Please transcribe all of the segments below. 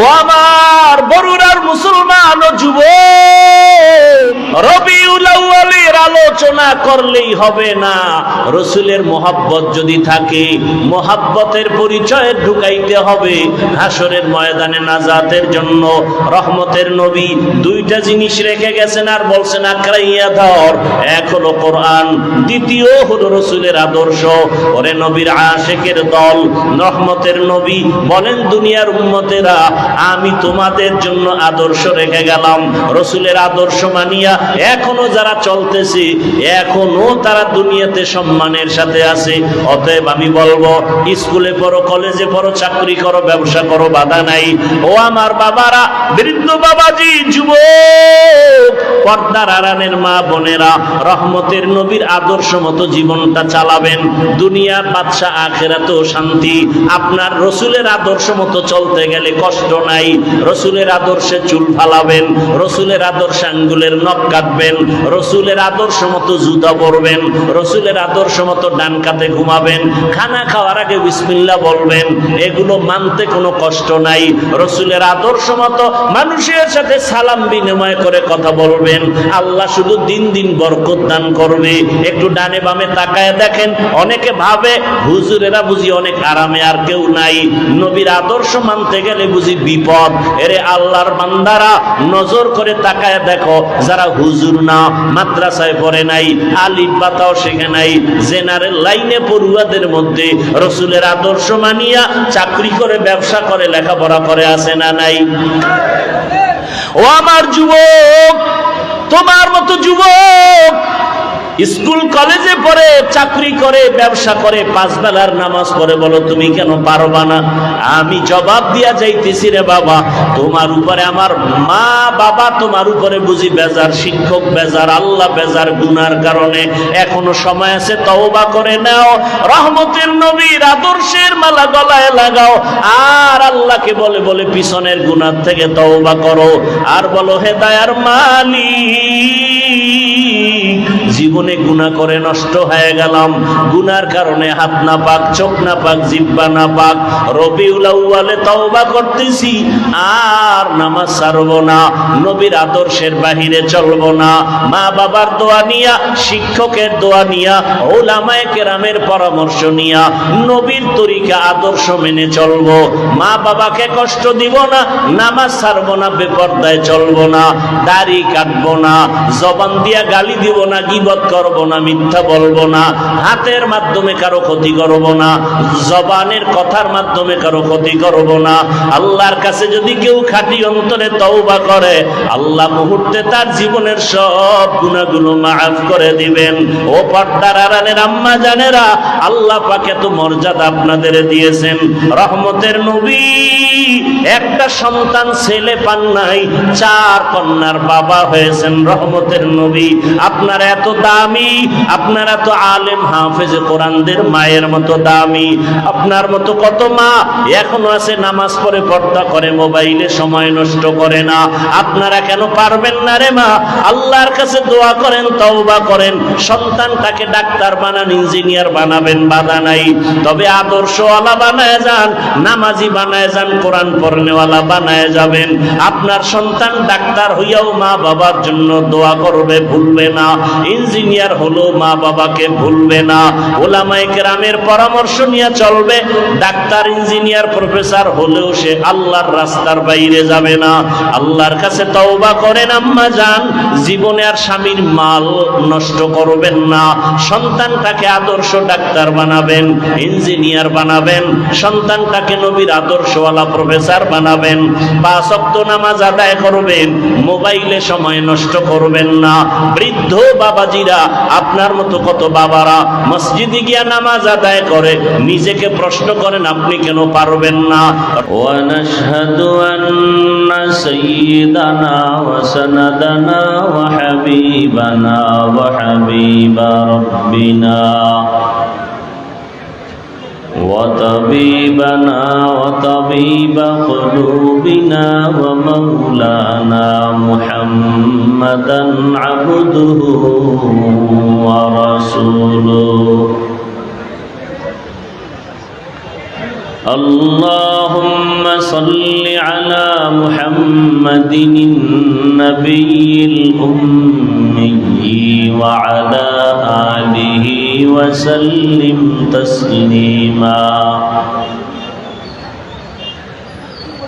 ও আমার বরুড়ার মুসলমান ও যুবক, রবিউল আউয়ালের আলোচনা করলেই হবে না। রসুলের মোহাব্বত যদি থাকে, মোহাব্বতের পরিচয় ঢুকাইতে হবে। হাসরের ময়দানে নাজাতের জন্য রহমতের নবী দুইটা জিনিস রেখে গেছেন আর বলছেন আকরাইয়া ধর। এক হলো কোরআন, দ্বিতীয় হলো রসুলের আদর্শ। ওরে নবীর আশিকের দল, রহমতের নবী বলেন দুনিয়ার উম্মতেরা, আমি তোমাদের জন্য আদর্শ রেখে গেলাম। রসুলের আদর্শ মানিয়া এখনো যারা চলতেছে, এখনো তারা দুনিয়াতে সম্মানের সাথে আছে। অতএব আমি বলবো, স্কুলে পড়ো, কলেজে পড়ো, চাকরি করো, ব্যবসা করো, বাধা নাই। ও আমার বাবারা, বৃদ্ধ বাবাজি, যুবক, পর্দার আড়ালের মা বোনেরা, রহমতের নবীর আদর্শ মতো জীবনটা চালাবেন। দুনিয়ার বাদশা, আখিরাতেও শান্তি। আপনার রসুলের আদর্শ মতো চলতে গেলে কষ্ট নাই। রসুলের আদর্শে চুল ফালাবেন, রসুলের আদর্শে আঙ্গুলের নখ কাটবেন, রসুলের আদর্শ মতো জুতা পরবেন, রসুলের আদর্শ মতো ডান কাতে ঘুমাবেন, খানা খাওয়ার আগে বিসমিল্লাহ বলবেন। এগুলো মানতে কোনো কষ্ট নাই। রসুলের আদর্শ মতো মানুষের সাথে সালাম বিনিময় করে কথা বলবেন। আল্লাহ শুধু দিন দিন বরকত দান করবে। একটু ডানে বামে তাকায় দেখেন, অনেকে ভাবে হুজুরেরা বুঝি অনেক আরামে, আর কেউ নাই। নবীর আদর্শ মানতে গেলে বুঝি বিপদ। এরে আল্লাহর বান্দারা, নজর করে তাকায় দেখো, যারা হুজুর না, মাদ্রাসায় পড়ে নাই, আলিফ বাতাও শেখে নাই, জেনারেল লাইনে পড়ুয়াদের মধ্যে রসুলের আদর্শ মানিয়া চাকরি করে, ব্যবসা করে, লেখাপড়া করে আছে না নাই? ও আমার যুবক, তোমার মতো যুবক স্কুল কলেজে পড়ে, চাকরি করে, ব্যবসা করে, পাঁচ বেলার নামাজ পড়ে, বলো তুমি কেন পারবা না? আমি জবাব দিয়া যাইতেছি, রে বাবা, তোমার উপরে আমার মা বাবা তোমার উপরে বুঝি বেজার, শিক্ষক বেজার, আল্লাহ বেজার গুনার কারণে। এখনো সময় আছে, তওবা করে নাও। রহমতের নবীর আদর্শের মালা গলায় লাগাও, আর আল্লাহকে বলে বলে পিছনের গুনার থেকে তওবা করো, আর বলো, হে দয়ার মালিক, জীবনে গুনাহ করে নষ্ট হয়ে গেলাম, গুনার কারণে হাত না পাক, চোখ না পাক, জিহ্বা না পাক। রবিউল আউয়ালে তওবা করতেছি, আর নামাজ ছাড়বো না, নবীর আদর্শের বাহিরে চলবো না। মা বাবার দোয়া নিয়া, শিক্ষকের দোয়া নিয়া, উলামায়ে কেরামের পরামর্শ নিয়া নবীর তরিকা আদর্শ মেনে চলবো। মা বাবাকে কষ্ট দিব না, নামাজ ছাড়বো না, বেপরদায় চলবো না, দাড়ি কাটবো না, জবান দিয়া গালি দিব না, গীবত করব না, মিথ্যা বলবো না, হাতের মাধ্যমে কারো ক্ষতি করব না, জবানের কথার মাধ্যমে কারো ক্ষতি করব না। আল্লাহর কাছে যদি কেউ খাঁটি অন্তরে তওবা করে, আল্লাহ মুহূর্তে তার জীবনের সব গুনাহগুলো মাফ করে দিবেন। ও পর্দার আড়ালের আম্মা জানেরা, আল্লাহ পাক এত মর্যাদা আপনাদের দিয়েছেন। রহমতের নবী একটা সন্তান ছেলে পান নাই, 4 কন্যার বাবা হয়েছেন। রহমতের নবী আপনার এত দামি, আপনার এত আলেম হাফেজে কোরআনদের মায়ের মতো দামি। আপনার মতো কত মা এখনো আছে, নামাজ পড়ে, পর্দা করে, মোবাইলে সময় নষ্ট করে না। আপনারা কেন পারবেন না রে মা? আল্লাহর কাছে দোয়া করেন, তওবা করেন, সন্তানটাকে ডাক্তার বানান, ইঞ্জিনিয়ার বানাবেন, বাধা নাই। তবে আদর্শওয়ালা বানায় যান, নামাজি বানায় যান, কোরআন পড়নেওয়ালা বানায় যাবেন। আপনার সন্তান ডাক্তার হইয়াও মা বাবার জন্য দোয়া করবে, ভুলবে না। ইঞ্জিনিয়ার হলো মা বাবাকে ভুলবে না। উলামায়ে কেরামের পরামর্শ নিয়ে চলবে। ডাক্তার, ইঞ্জিনিয়ার, প্রফেসর হলেও সে আল্লাহর রাস্তার বাইরে যাবে না। আল্লাহর কাছে তওবা করেন আম্মা জান, জীবনে আর স্বামীর মাল নষ্ট করবেন না। সন্তানটাকে আদর্শ ডাক্তার বানাবেন, ইঞ্জিনিয়ার বানাবেন, সন্তানটাকে নবীর আদর্শওয়ালা প্রফেসর বানাবেন। 5 ওয়াক্ত নামাজ আদায় করবেন, মোবাইলে সময় নষ্ট করবেন না। বৃদ্ধ বাবাজিরা, আপনার মতো কত বাবারা মসজিদে গিয়া নামাজ আদায় করে, নিজেকে প্রশ্ন করেন আপনি কেন পারবেন না? ওয়া নাশহাদু আন্না সাইয়্যিদানা ওয়া সানাদানা ওয়া হাবিবানা ওয়া হাবিবা রাব্বিনা وطبيبنا وطبيب قلوبنا ومولانا محمدا عبده ورسوله اللهم صل على محمد النبي الأمي وعلى آله وسلم تسليما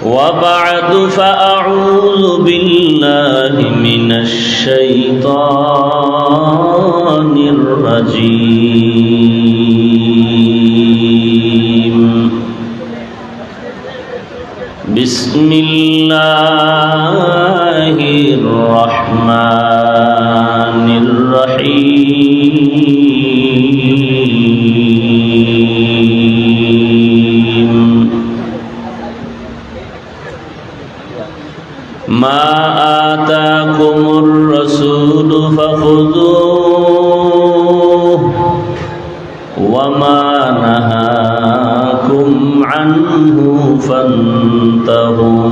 وبعد فأعوذ بالله من الشيطان الرجيم بسم الله الرحمن الرحيم ما آتاكم الرسول فخذوه وما نهاكم عنه فانتهوا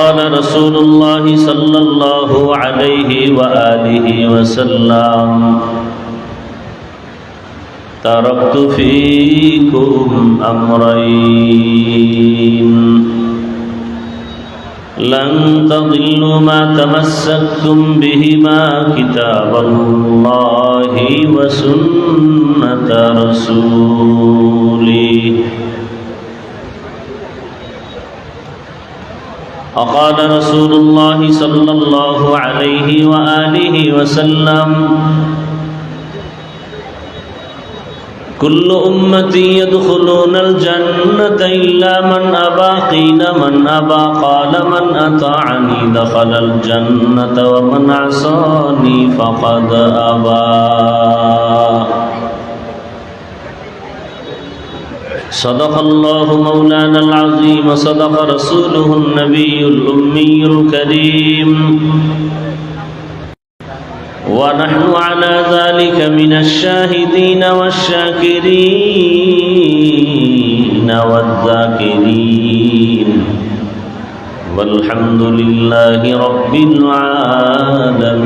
وقال رسول الله صلى الله عليه وآله وسلم تركت فيكم أمرين لن تضلوا ما تمسكتم بهما كتاب الله وسنة رسوله وقال رسول الله صلى الله عليه وآله وسلم كل أمتي يدخلون الجنة إلا من أبى قيل من أبى قال من أطاعني دخل الجنة ومن عصاني فقد أبى صدق الله مولانا العظيم وصدق رسوله النبي الأمي الكريم ونحن على ذلك من الشاهدين والشاكرين والذاكرين والحمد لله رب العالمين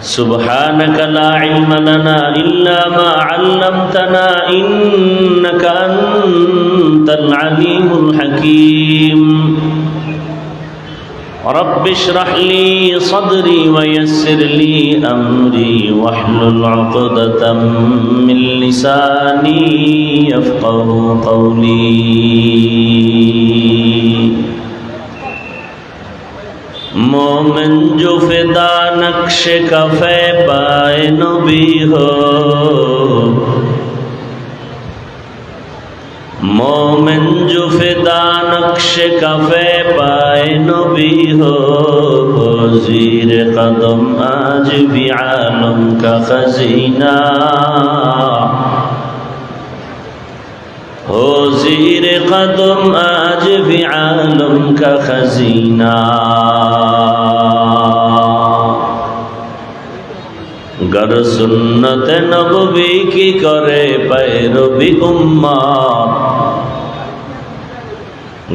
سبحانك لا علم لنا إلا ما علمتنا إنك أنت العليم الحكيم رب اشرح لي صدري ويسر لي أمري واحلل عقدة من لساني يفقه قولي مومن جو فدا نقش کفے پائے نبی ہو مومن جو فدا نقش کفے پائے نبی ہو زیر قدم آج بھی عالم کا خزینہ ہو زیر قدم آج بھی عالم کا خزینہ گر سنت نبوی کی کرے پیروی امت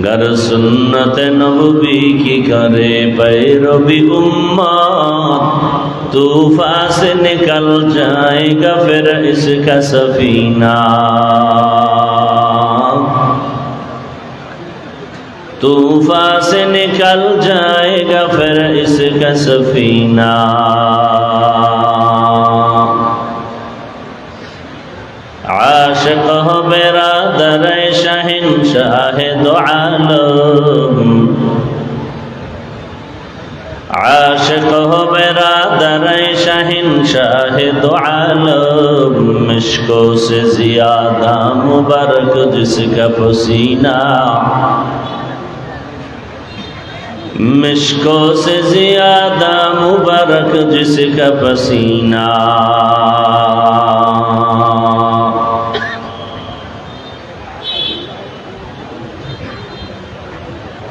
گر سنت نبوی کی کرے پیروی امت طوفان سے نکل جائے گا پھر اس کا سفینہ طوفان سے نکل جائے گا پھر اس کا سفینہ عاشق ہو برادر شہنشاہ دو عالم عاشق ہو برادر شہنشاہ دو عالم مشکوں سے زیادہ مبارک جس کا پسینہ مشکوں سے زیادہ مبارک جس کا پسینہ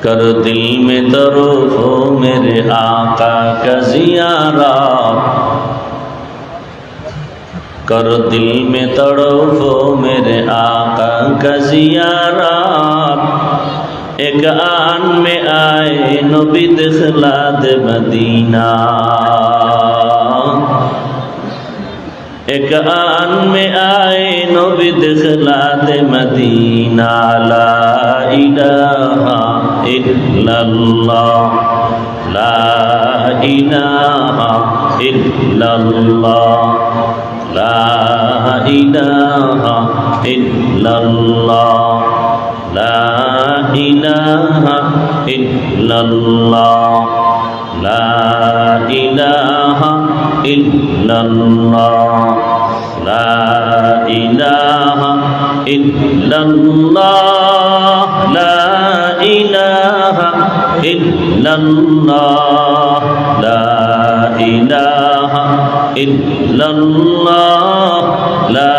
کر دل میں طرف ہو میرے آقا کا زیارت کر دل میں طرف ہو میرے آقا کا زیارت एक आन में आए नबी दिखला दे मदीना, एक आन में आए नबी दिखला दे मदीना। ला इलाहा इल्लल्लाह, ला इलाहा इल्लल्लाह, ला इलाहा इल्लल्लाह, ला इलाहा इल्लल्लाह, ला इलाहा इल्लल्लाह, ला इलाहा इल्लल्लाह, ला इलाहा इल्लल्लाह, ला इलाहा इल्लल्लाह, ला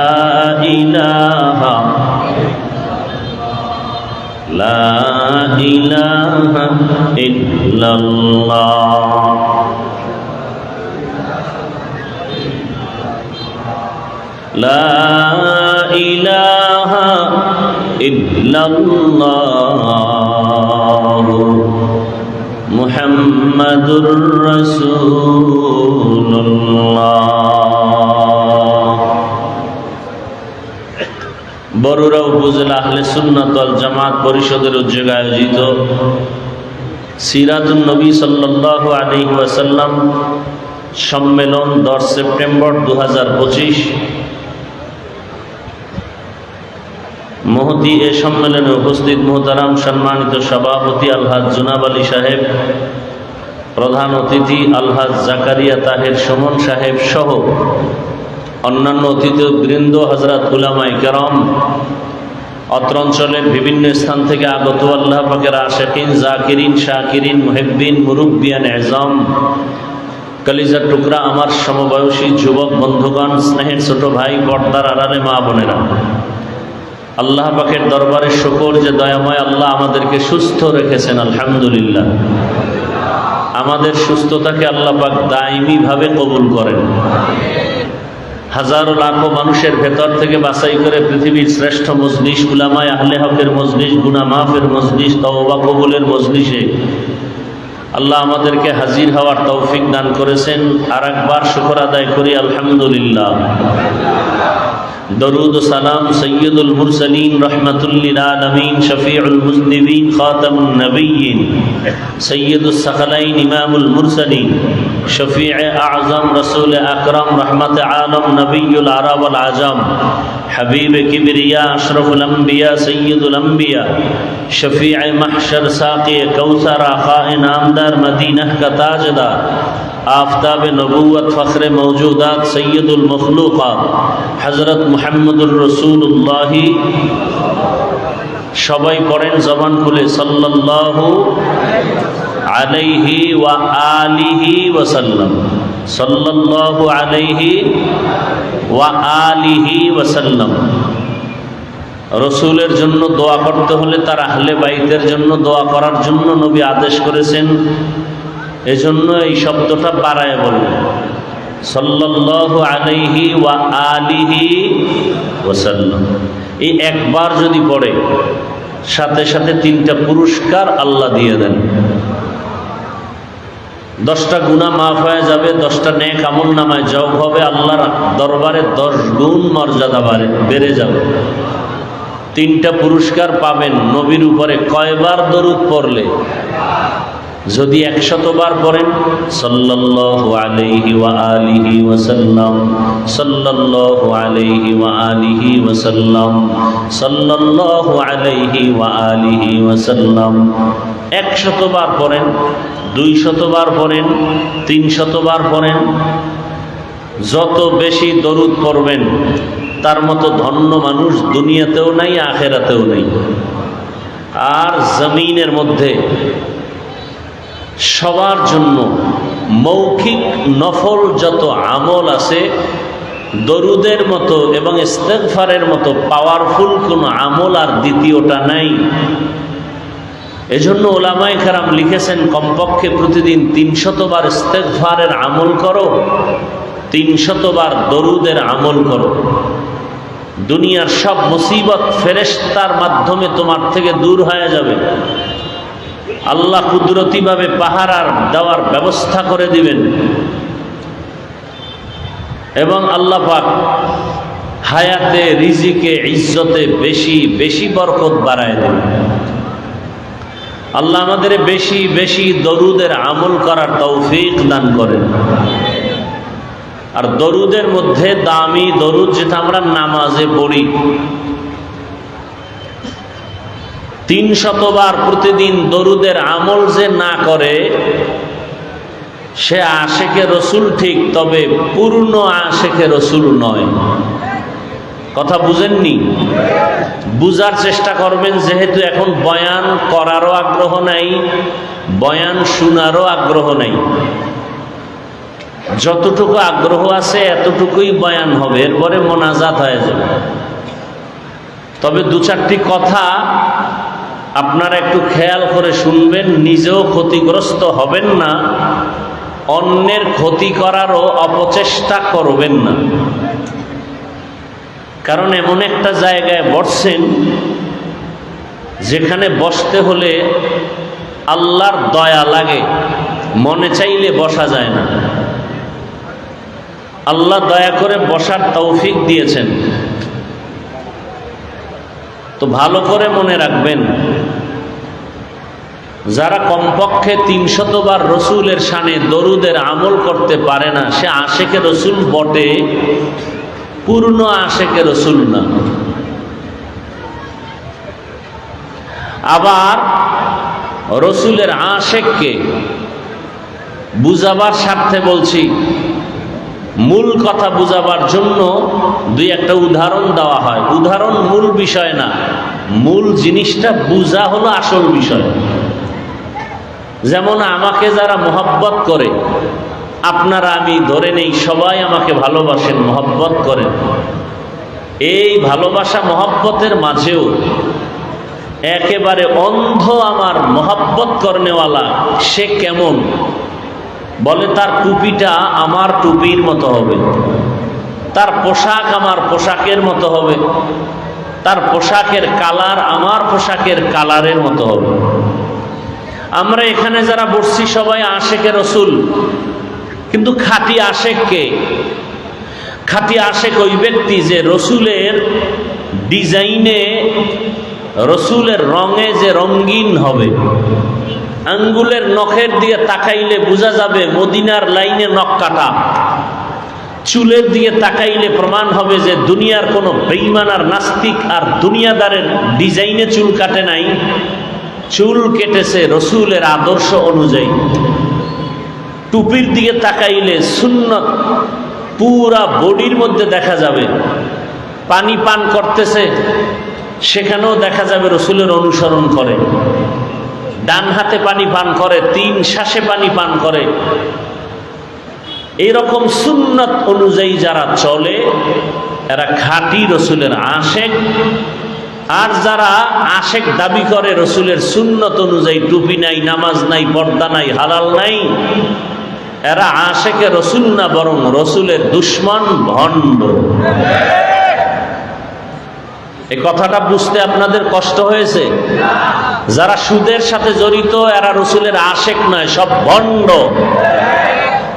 इलाहा, ला इलाहा इल्लल्लाह। ला ইলাহা ইল্লাল্লাহ মুহাম্মাদুর রাসূলুল্লাহ। বরুড়া উপজেলা আহলে সুন্নাত ওয়াল জামাত পরিষদের উদ্যোগে আয়োজিত সিরাতুন নবী সাল্লাল্লাহু আলাইহি ওয়াসাল্লাম সম্মেলন 10 সেপ্টেম্বর 2025 মহতি এ সম্মেলনে উপস্থিত মোহতারাম সম্মানিত সভাপতি আলহাজ জুনাব আলী সাহেব, প্রধান অতিথি আলহাজ জাকারিয়া তাহের সুমন সাহেব সহ অন্যান্য অতিথিবৃন্দ, হযরত উলামায়ে কেরাম, অত্র অঞ্চলের বিভিন্ন স্থান থেকে আগত আল্লাহ পাকের আশিকিন, জাকিরিন, শাকিরিন, মুহিব্বিন, মুরব্বিয়ান এজম, কলিজার টুকরা আমার সমবয়সী যুবক বন্ধুগণ, স্নেহের ছোট ভাই, পর্দার আড়ালে মা বোনেরা, আল্লাহ পাকের দরবারে শুকর যে দয়াময় আল্লাহ আমাদেরকে সুস্থ রেখেছেন, আলহামদুলিল্লাহ। আমাদের সুস্থতাকে আল্লাহ পাক দায়মি ভাবে কবুল করেন। হাজারো লাখো মানুষের ভেতর থেকে বাছাই করে পৃথিবীর শ্রেষ্ঠ মজলিস, উলামায়ে আহলে হকের মজলিস, গুনাহ মাফের মজলিস, তওবা কবুলের মজলিসে আল্লাহ আমাদেরকে হাজির হওয়ার তৌফিক দান করেছেন। আর একবার শুকর আদায় করি আলহামদুলিল্লাহ। দরুদ ও সালাম সৈয়দুল মুরসালিন রহমাতুল লিল আলামিন শফিউল মুজনিবিন খাতামুন নবিয়্যিন সৈয়দুস সাকালাইন ইমামুল মুরসালিন শফিয়ে আযম রাসূল আকরাম রহমতে আলম নবিয়ুল আরব ওয়াল আজম হাবিব কিবরিয়া আশরাফুল আম্বিয়া সৈয়দুল আম্বিয়া শফিয়ে মাহশর সাকি কৌসর আখায়ে নামদার মদিনা কা তাজদার आफताब नबूवत फ़ख्र मौजूदात सैयदुल मखलूक़ात हज़रत मुहम्मदुर रसूलुल्लाह। सबाई पढ़ें ज़बान खुले सल्लल्लाहु अलैहि व आलिहि वसल्लम, सल्लल्लाहु अलैहि व आलिहि वसल्लम। রসুলের জন্য দোয়া করতে হলে তার আহলে বাইতের জন্য দোয়া করার জন্য নবী আদেশ করেছেন। এজন্য এই শব্দটা বাড়ায় বললেন সাল্লাল্লাহু আলাইহি ওয়া আলিহি ওয়াসাল্লাম। এই একবার যদি পড়ে সাথে সাথে 3টা পুরস্কার আল্লাহ দিয়ে দেন। 10টা গুনাহ মাফ হয়ে যাবে, 10টা নেক আমল নামায় যোগ হবে, আল্লাহর দরবারে 10 গুণ মর্যাদা বেড়ে যাবে। 3টা পুরস্কার পাবেন। নবীর উপরে কয়বার দরুদ পড়লে? যদি 100 বার পড়েন সাল্লাল্লাহু আলাইহি ওয়া আলিহি ওয়াসাল্লাম, সাল্লাল্লাহু আলাইহি ওয়া আলিহি ওয়াসাল্লাম, সাল্লাল্লাহু আলাইহি ওয়া আলিহি ওয়াসাল্লাম। 100 বার পড়েন, 200 বার পড়েন, 300 বার পড়েন। যত বেশি দরুদ পড়বেন তার মতো ধন্য মানুষ দুনিয়াতেও নাই, আখিরাতেও নাই। আর জমিনের মধ্যে সবার জন্য মৌখিক নফল যত আমল আছে দরুদের মতো এবং ইস্তেগফারের মতো পাওয়ারফুল কোনো আমল আর দ্বিতীয়টা নাই। এজন্য উলামায়ে কেরাম লিখেছেন কমপক্ষে প্রতিদিন 300 বার ইস্তেগফারের আমল করো, 300 বার দরুদের আমল করো। দুনিয়ার সব মুসিবত ফেরেশতার মাধ্যমে তোমার থেকে দূর হয়ে যাবে। আল্লাহ কুদরতিভাবে পাহারার দেওয়ার ব্যবস্থা করে দিবেন এবং আল্লাহ পাক হায়াতে, রিজিকে, ইজ্জতে বেশি বেশি বরকত বাড়ায় দেবেন। আল্লাহ আমাদের বেশি বেশি দরুদের আমল করার তৌফিক দান করেন। আর দরুদের মধ্যে দামি দরুদ যেটা আমরা নামাজে পড়ি, 300 বার প্রতিদিন দরুদের আমল যে না করে সে আশেকে রসুল ঠিক, তবে পূর্ণ আশেকে রসুল নয়। কথা বুঝেননি? বুঝার চেষ্টা করবেন, যেহেতু এখন বয়ান করারও আগ্রহ নাই, বয়ান শোনারও আগ্রহ নাই। যতটুকু আগ্রহ আছে এতটুকুই বয়ান হবে, এরপরে মোনাজাত হয়ে যাবে। তবে 2-4টি কথা আপনারা একটু খেয়াল করে শুনবেন, নিজেও ক্ষতিগ্রস্ত হবেন না, অন্যের ক্ষতি করারও অপচেষ্টা করবেন না। কারণ এমন একটা জায়গায় বসছেন যেখানে বসতে হলে আল্লাহর দয়া লাগে, মনে চাইলে বসা যায় না। আল্লাহ দয়া করে বসার তৌফিক দিয়েছেন। তো ভালো করে মনে রাখবেন, যারা কমপক্ষে 300 বার রসুলের শানে দরুদের আমল করতে পারে না, সে আশেকে রসুল বটে, পূর্ণ আশেকে রসুল না। আবার রসুলের আশেককে বুঝাবার স্বার্থে বলছি, মূল কথা বুঝাবার জন্য 2-1টা উদাহরণ দেওয়া হয়। উদাহরণ মূল বিষয় না, মূল জিনিসটা বুঝা হলো আসল বিষয়। যেমন আমাকে যারা মহব্বত করে, আপনারা আমি ধরে নেই সবাই আমাকে ভালোবাসেন, মহব্বত করেন। এই ভালোবাসা মহব্বতের মাঝেও একেবারে অন্ধ আমার মহব্বত করনেওয়ালা, সে কেমন? বলে তার টুপিটা আমার টুপির মতো হবে, তার পোশাক আমার পোশাকের মতো হবে, তার পোশাকের কালার আমার পোশাকের কালারের মতো হবে। আমরা এখানে যারা বসছি সবাই আশেকে রসুল, কিন্তু খাঁটি আশেক কে? খাঁটি আশেক ওই ব্যক্তি যে রসুলের ডিজাইনে, রসুলের রঙে যে রঙিন হবে। আঙ্গুলের নখের দিয়ে তাকাইলে বোঝা যাবে মদিনার লাইনে নখ কাটা। চুলের দিকে তাকাইলে প্রমাণ হবে যে দুনিয়ার কোনো বেঈমান আর নাস্তিক আর দুনিয়াদারের ডিজাইনে চুল কাটে নাই, চুল কেটেছে রসুলের আদর্শ অনুযায়ী। টুপির দিকে তাকাইলে সুন্নত পুরা বডির মধ্যে দেখা যাবে। পানি পান করতেছে, সেখানেও দেখা যাবে রসুলের অনুসরণ করে। ডান হাতে পানি পান করে, 3 শ্বাসে পানি পান করে। এইরকম সুন্নত অনুযায়ী যারা চলে এরা খাঁটি রসুলের আশেক। আর যারা আশেক দাবি করে রসুলের সুন্নত অনুযায়ী, টুপি নাই, নামাজ নাই, পর্দা নাই, হালাল নাই, এরা আশেকে রসুল না, বরং রসুলের দুশ্মন, ভণ্ড। এই কথাটা বুঝতে আপনাদের কষ্ট হয়েছে? যারা সুদের সাথে জড়িত এরা রসুলের আশেক নয়, সব ভণ্ড।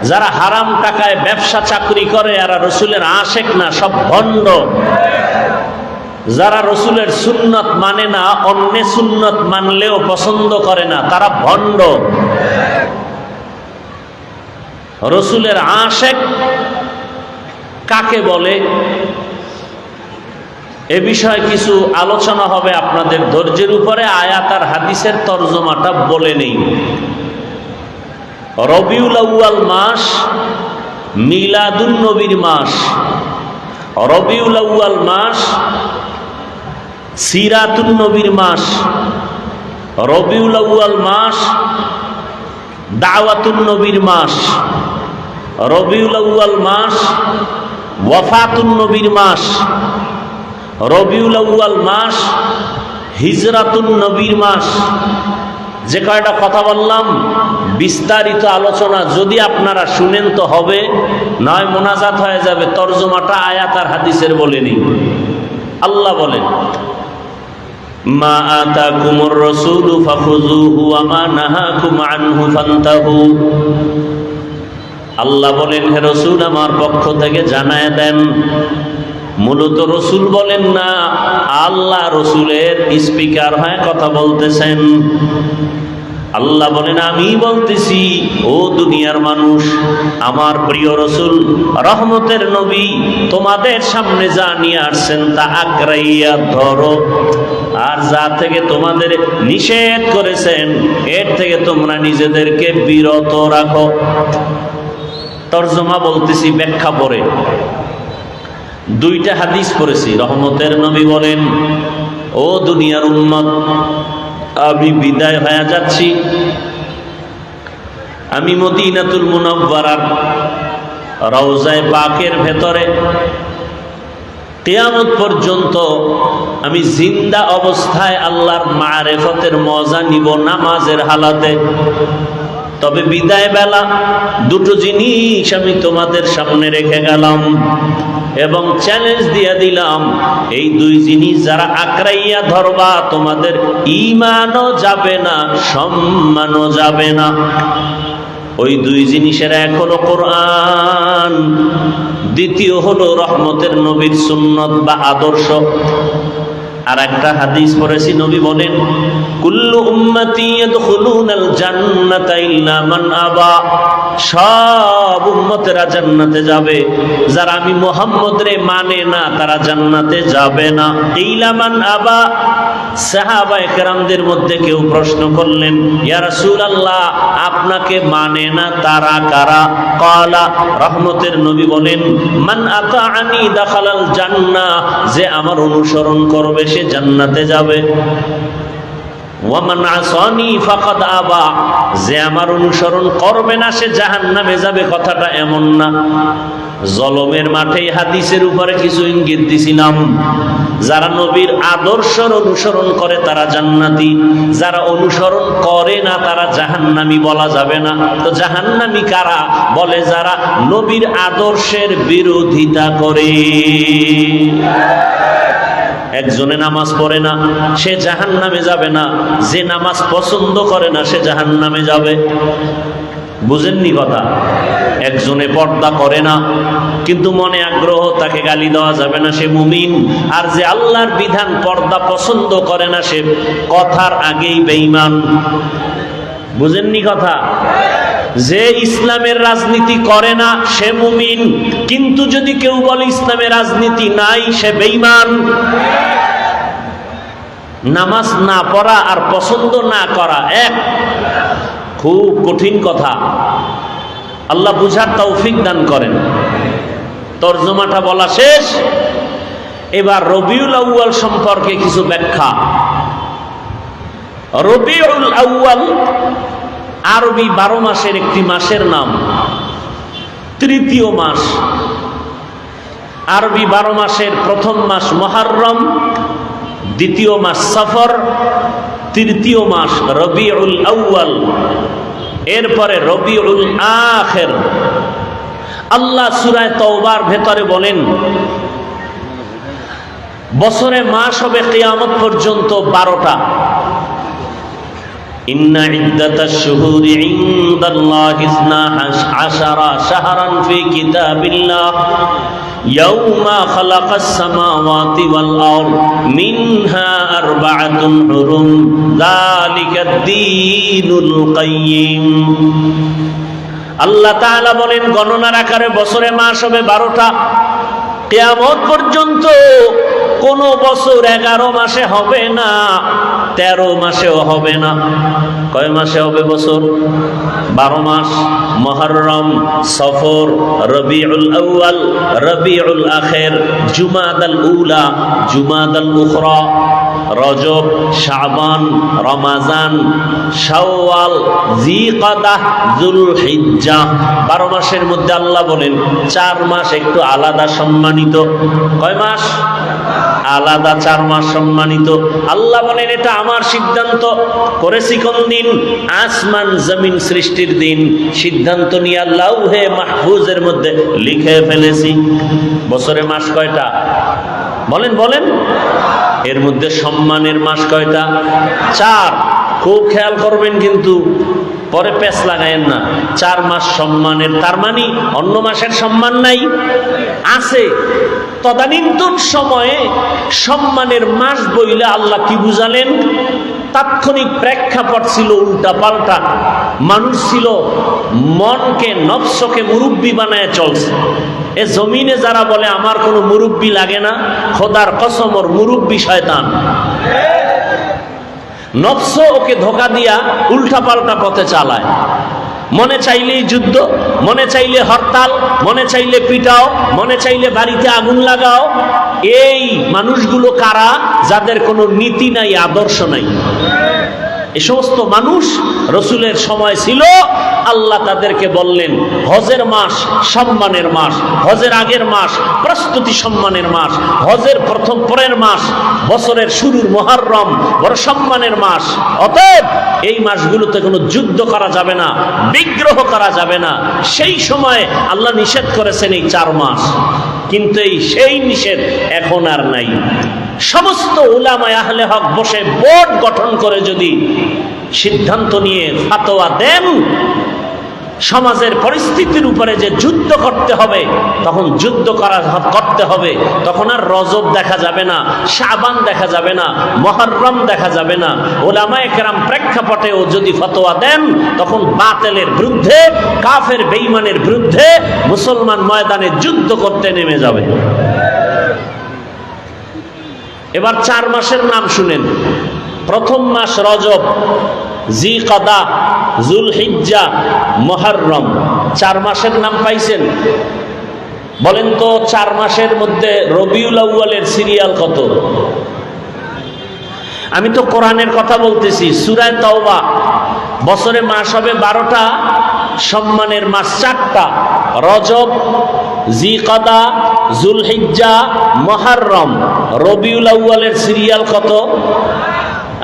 যারা হারাম টাকায় ব্যবসা চাকরি করে এরা রসুলের আশেক না, সব ভণ্ড। যারা রসুলের সুন্নত মানে না, অন্য সুন্নত মানলেও পছন্দ করে না, তারা ভণ্ড। রসুলের আশেক কাকে বলে এ বিষয়ে কিছু আলোচনা হবে আপনাদের ধৈর্যের উপরে। আয়াত আর হাদিসের তরজমাটা বলে নেই। রবিউল আউয়াল মাস মিলাদুন নবীর মাস, রবিউল আউয়াল মাস সিরাতুন নবীর মাস, রবিউল আউয়াল মাস দাওয়াতুন নবীর মাস, রবিউল আউয়াল মাস ওয়াফাতুন নবীর মাস, রবিউল আউয়াল মাস হিজরাতুন নবীর মাস। যে কয়টা কথা বললাম বিস্তারিত আলোচনা যদি আপনারা শুনেন তো হবে, নয় মোনাজাত হয়ে যাবে। তরজমাটা আয়াত আর হাদিসের বলে নিন। আল্লাহ বলেন, মা আতাকুমুর রাসূলু ফাখুযুহু ওয়া মা নাহাকুম আনহু ফান্তাহু। আল্লাহ বলেন, হে রাসূল আমার পক্ষ থেকে জানায় দেন। মূলত রাসূল বলেন না, আল্লাহ রাসূলের স্পিকার হয়ে কথা বলতেছেন। আল্লাহ বলেন, আমি বলতেছি, ও দুনিয়ার মানুষ, আমার প্রিয় রাসূল রহমতের নবী তোমাদের সামনে যা নিয়ে আসছেন তা আঁকড়াইয়া ধরো, আর যা থেকে তোমাদের নিষেধ করেছেন এর থেকে তোমরা নিজেদেরকে বিরত রাখো। তরজমা বলতেছি, ব্যাখ্যা পড়ে দুইটা হাদিস পড়েছি। রহমতের নবী বলেন, ও দুনিয়ার উম্মত, আমি বিদায় হয়ে যাচ্ছি। আমি মদিনাতুল মুনাওয়ারার রওজায়ে পাকের ভেতরে কিয়ামত পর্যন্ত আমি জিন্দা অবস্থায় আল্লাহর মারিফতের মজা নিব নামাজের হালাতে। তবে বিদায় বেলা দুটো জিনিস আমি তোমাদের সামনে রেখে গেলাম এবং চ্যালেঞ্জ দিয়ে দিলাম, এই দুই জিনিস যারা আঁকড়াইয়া ধরবা তোমাদের ঈমানও যাবে না, সম্মানও যাবে না। ওই দুই জিনিসের এক হলো কোরআন, দ্বিতীয় হলো রহমতের নবীর সুন্নত বা আদর্শ। আর একটা হাদিস পড়েছি, নবী বলেন, কুল্লু উম্মতি ইয়াদখুলুনাল জান্নাতা ইল্লা মান আবা। সব উম্মতেরা জান্নাতে যাবে, যারা আমি মুহাম্মদরে মানে না তারা জান্নাতে যাবে না। ইল্লা মান আবা। সাহাবায়ে কেরামদের মধ্যে কেউ প্রশ্ন করলেন, ইয়া রাসূলুল্লাহ, আপনাকে মানে না তারা কারা? ক্বালা, রহমতের নবী বলেন, মান আতাআনি দাখালাল জান্নাহ। যে আমার অনুসরণ করবে সে জান্নাতে যাবে। ওয়া মান আসানি ফাকাদ আবা। যে আমার অনুসরণ করবে না সে জাহান্নামে যাবে। কথাটা এমন না। জলমের মাঠে হাদিসের উপরে কিছু ইঙ্গিত দিছিলাম। যারা নবীর আদর্শের অনুসরণ করে তারা জান্নাতি, যারা অনুসরণ করে না তারা জাহান্নামী বলা যাবে না। তো জাহান্নামী কারা? বলে যারা নবীর আদর্শের বিরোধিতা করে। একজনে নামাজ পড়ে না সে জাহান্নামে যাবে না, যে নামাজ পছন্দ করে না সে জাহান্নামে যাবে। বুঝেননি কথা? একজনে পর্দা করে না কিন্তু মনে আগ্রহ, তাকে গালি দেওয়া যাবে না, সে মুমিন। আর যে আল্লাহর বিধান পর্দা পছন্দ করে না সে কথার আগেই বেঈমান। বুঝেননি কথা? যে ইসলামের রাজনীতি করে না সে মুমিন, কিন্তু যদি কেউ বলে ইসলামের রাজনীতি নাই সে বেঈমান। নামাজ না পড়া আর পছন্দ না করা এক, খুব কঠিন কথা। আল্লাহ বুঝার তৌফিক দান করেন। তরজমাটা বলা শেষ, এবার রবিউল আউয়াল সম্পর্কে কিছু ব্যাখ্যা। রবিউল আউয়াল আরবি 12 মাসের একটি মাসের নাম, তৃতীয় মাস। আরবি 12 মাসের প্রথম মাস মুহররম, দ্বিতীয় মাস সফর, তৃতীয় মাস রবিউল আউয়াল, এরপরে রবিউল আখির। আল্লাহ সূরা তাওবার ভেতরে বলেন, বছরে মাস হবে কিয়ামত পর্যন্ত 12টা। ইন্না ইদ্দাতাশ শুহুরি ইনদাল্লাহি 12 শাহরান ফি কিতাবিল্লাহ ইয়াউমা খালাকাস সামাওয়াতি ওয়াল আরদ মিনহা আরবাআতুন হুরুম যালিকাদ দীনুল কাইয়্যিম। আল্লাহ তাআলা বলেন, গণনার আকারে বছরে মাস হবে 12টা। কিয়ামত পর্যন্ত কোন বছর 11 মাসে হবে না, 13 মাসেও হবে না। কয় মাসে হবে বছর? 12 মাস। মুহররম, সফর, রবিউল আউয়াল, রবিউল আখির, জুমাদাল উলা, জুমাদাল উখরা, রজব, শাবান, রমাজান, শাওয়াল, জিকাদাহ, যুলহিজ্জাহ। 12 মাসের মধ্যে আল্লাহ বলেন 4 মাস একটু আলাদা সম্মানিত। কয় মাস? আলাদা 4 মাস সম্মানিত। আল্লাহ বলেন, এটা আমার সিদ্ধান্ত। করেছি কোন দিন? আসমান জমিন সৃষ্টির দিন। সিদ্ধান্ত নিয়ে লাউহে মাহফুজের মধ্যে লিখে ফেলেছি। বছরে মাস কয়টা? বলেন বলেন। এর মধ্যে সম্মানের মাস কয়টা? 4। খুব খেয়াল করবেন কিন্তু, পরে পেঁচ লাগায়েন না। 4 মাস সম্মানের, তার মানে অন্য মাসের সম্মান নাই? আছে। তদানীন্তন সময়ে সম্মানের মাস বইলে আল্লাহ কি বুঝালেন? তাৎক্ষণিক প্রেক্ষাপট ছিল উল্টা পাল্টা। মানুষ ছিল মনকে, নফসকে মুরব্বী বানায় চলছে। এ জমিনে যারা বলে আমার কোনো মুরব্বী লাগে না, খোদার কসম ওর মুরব্বী শয়তান। নফস ওকে ধোকা দিয়া উল্টা পাল্টা পথে চালায়। মনে চাইলেই যুদ্ধ, মনে চাইলে হরতাল, মনে চাইলে পিটাও, মনে চাইলে বাড়িতে আগুন লাগাও। এই মানুষগুলো কারা? যাদের কোনো নীতি নাই, আদর্শ নাই। এই সমস্ত মানুষ রসুলের সময় ছিল। আল্লাহ তাদেরকে বললেন হজের মাস সম্মানের মাস, হজের আগের মাস প্রস্তুতি সম্মানের মাস, হজের প্রথম পরের মাস বছরের শুরুর মুহররম বড় সম্মানের মাস। অতএব এই মাসগুলোতে কোনো যুদ্ধ করা যাবে না, বিগ্রহ করা যাবে না। সেই সময় আল্লাহ নিষেধ করেছেন এই 4 মাস, কিন্তু সেই নিষেধ এখন আর নাই। সমস্ত উলামায়ে আহলে হক বসে বোর্ড গঠন করে যদি সিদ্ধান্ত নিয়ে ফাতোয়া দেন সমাজের পরিস্থিতির উপরে যে যুদ্ধ করতে হবে, তখন যুদ্ধ করতে হবে। তখন আর রজব দেখা যাবে না, শাবান দেখা যাবে না, মুহররম দেখা যাবে না। উলামায়ে কেরাম প্রেক্ষাপটেও যদি ফতোয়া দেন, তখন বাতিলের বিরুদ্ধে, কাফের বেঈমানের বিরুদ্ধে মুসলমান ময়দানে যুদ্ধ করতে নেমে যাবে। এবার 4 মাসের নাম শুনেন। প্রথম মাস রজব, জিকাদা, জুলহিজ্জা, মুহররম। 4 মাসের নাম পাইছেন? বলেন তো 4 মাসের মধ্যে রবিউল আউয়ালের সিরিয়াল কত? আমি তো কোরআনের কথা বলতেছি। সূরা তাওবা, বছরে মাস হবে 12টা, সম্মানের মাস 4টা, রজব, জিকাদা, জুলহিজ্জা, মুহররম। রবিউল আউয়ালের সিরিয়াল কত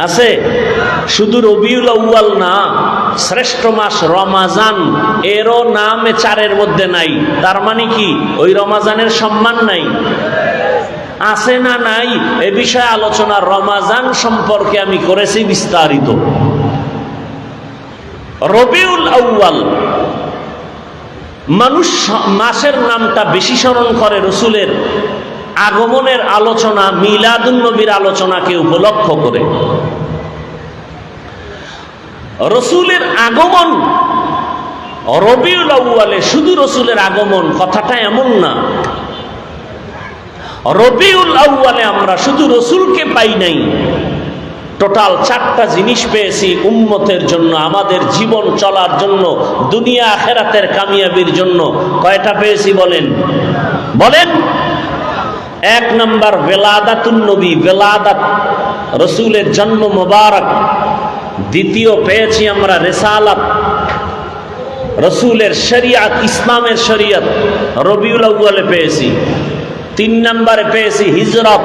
আছে? শুধু রবিউল আউয়াল না, শ্রেষ্ঠ মাস রমাজান, এরও নাম 4-এর মধ্যে নাই। তার মানে কি ওই রমাজানের সম্মান নাই? আছে না নাই এ বিষয়ে আলোচনা রমাজান সম্পর্কে আমি করেছি বিস্তারিত। রবিউল আউয়াল, মানুষ মাসের নামটা বেশি স্মরণ করে রসুলের আগমনের আলোচনা, মিলাদুন নবীর আলোচনাকে উপলক্ষ করে। রসুলের আগমন রবিউল আউয়ালে, শুধু রসুলের আগমন কথাটা এমন না। রবিউল আউয়ালে আমরা শুধু রসুলকে পাই নাই, টোটাল 4টা জিনিস পেয়েছি উম্মতের জন্য, আমাদের জীবন চলার জন্য, দুনিয়া আখিরাতের কামিয়াবির জন্য। কয়টা পেয়েছি বলেন? বলেন। 1 নাম্বার বেলাদাতুন নবী, বেলাদাত, রসুলের জন্ম মোবারক। দ্বিতীয় পেয়েছি আমরা রিসালাত, রসুলের শরিয়ত, ইসলামের শরিয়ত রবিউল আউয়ালে পেয়েছি। 3 নম্বরে পেয়েছি হিজরত,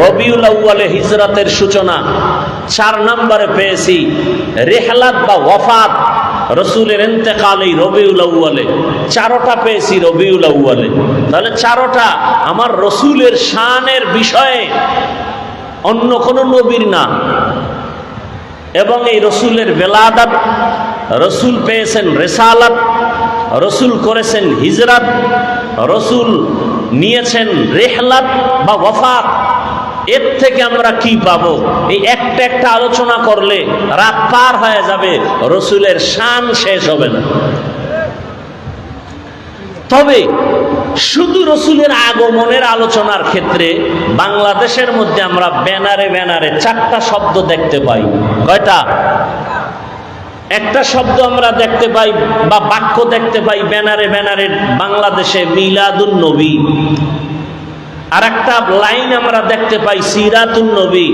রবিউল আউয়ালে হিজরতের সূচনা। 4 নম্বরে পেয়েছি রিহলাত বা ওয়াফাত, রসুলের ইন্তেকাল এই রবিউল আউয়ালে। 4টা পেয়েছি রবিউল আউয়ালে। তাহলে 4টা আমার রসুলের শানের বিষয়ে, অন্য কোনো নবীর না। এবং এই রসুলের বেলাদাত, রসুল পেয়েছেন রিসালাত, রসুল করেছেন হিজরত, রসুল নিয়েছেন রিহলাত বা ওয়াফাত। এর থেকে আমরা কি পাবো? এই একটা একটা আলোচনা করলে রাত পার হয়ে যাবে, রসুলের শান শেষ হবে না। তবে শুধু রসুলের আগমনের আলোচনার ক্ষেত্রে বাংলাদেশের মধ্যে আমরা ব্যানারে ব্যানারে 4টা শব্দ দেখতে পাই। কয়টা? একটা শব্দ আমরা দেখতে পাই বা বাক্য দেখতে পাই ব্যানারে ব্যানারে বাংলাদেশে, মিলাদুন নবী। আর একটা লাইন আমরা দেখতে পাই সিরাতুন নবী।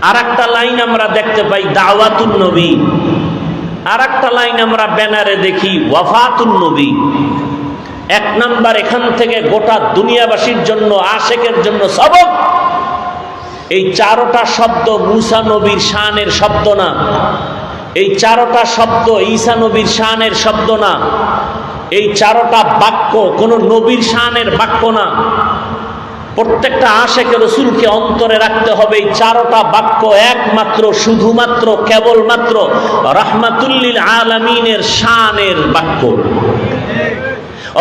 আর একটা লাইন আমরা দেখতে পাই দাওয়াতুন নবী। আর একটা লাইন আমরা ব্যানারে দেখি ওয়াফাতুন নবী। 1 নাম্বার এখান থেকে গোটা দুনিয়াবাসীর জন্য, আশেকের জন্য সবক। এই 4টা শব্দ মুসা নবীর শানের শব্দ না। এই 4টা শব্দ ঈসা নবীর শানের শব্দ না। এই 4টা বাক্য কোন নবীর শানের বাক্য না। প্রত্যেকটা আশেকে রসুলকে অন্তরে রাখতে হবে। এই চারটা বাক্য একমাত্র শুধুমাত্র কেবলমাত্র রাহমাতুল্লিল আলামিনের শানের বাক্য।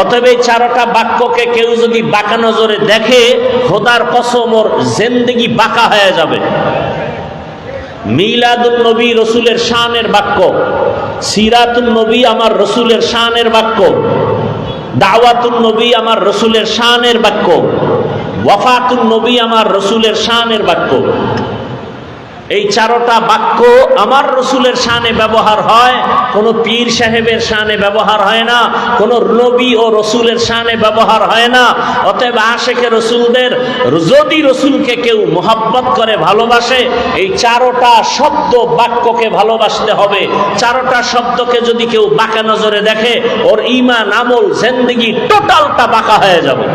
অতএব এই চারটা বাক্যকে কেউ যদি বাঁকা নজরে দেখে, খোদার কসম ওর জিন্দেগি বাঁকা হয়ে যাবে। মিলাদুন নবী রসুলের শানের বাক্য, সিরাতুন নবী আমার রসুলের শানের বাক্য, দাওয়াতুন নবী আমার রসুলের শানের বাক্য, ওয়াফাতুন নবী আমার রসুলের শানের বাক্য। এই চারটা বাক্য আমার রসুলের শানে ব্যবহার হয়, কোন পীর সাহেবের শানে ব্যবহার হয় না, কোন নবী ও রসুলের শানে ব্যবহার হয় না। অতএব আশেকে রসুলদের যদি রসুলকে কেউ মোহাব্বত করে, ভালোবাসে, এই চারটা শব্দ বাক্যকে ভালোবাসতে হবে। চারটা শব্দকে যদি কেউ বাঁকা নজরে দেখে, ওর ঈমান, আমল, জিন্দেগি টোটালটা বাঁকা হয়ে যাবে।